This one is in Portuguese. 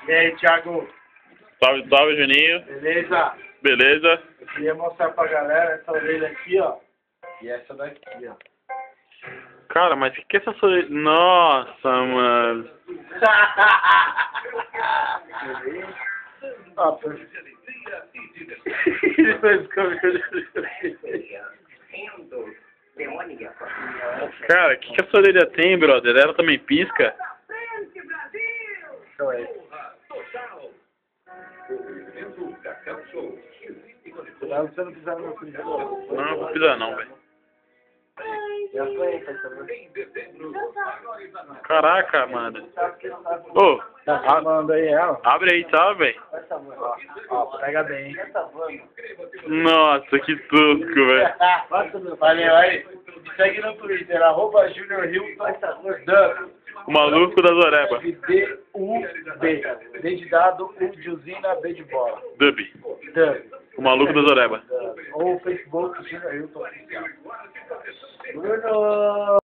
E aí, Thiago? Salve, salve, Juninho. Beleza? Beleza? Eu queria mostrar pra galera essa orelha aqui, ó. E essa daqui, ó. Cara, mas o que é essa sua... Nossa, mano. Ó, ele fez Cara, o que essa orelha tem, brother? Ela também pisca? Cuidado pra você não pisar no meu filho. Não, não vou pisar não, velho. Já foi, tá vendo? Caraca, mano. Ô, Tá filmando aí ela? abre aí, tá, velho? Ó, pega bem. Nossa, que tosco, velho. Valeu aí. Segue no Twitter, @JuniorHilton. O maluco da Zoreba. D-U-B. D de dado, U de usina, B de bola. Dub. Dub. O maluco da Zoreba. Ou Facebook, Junior Hilton Oficial. Bruno!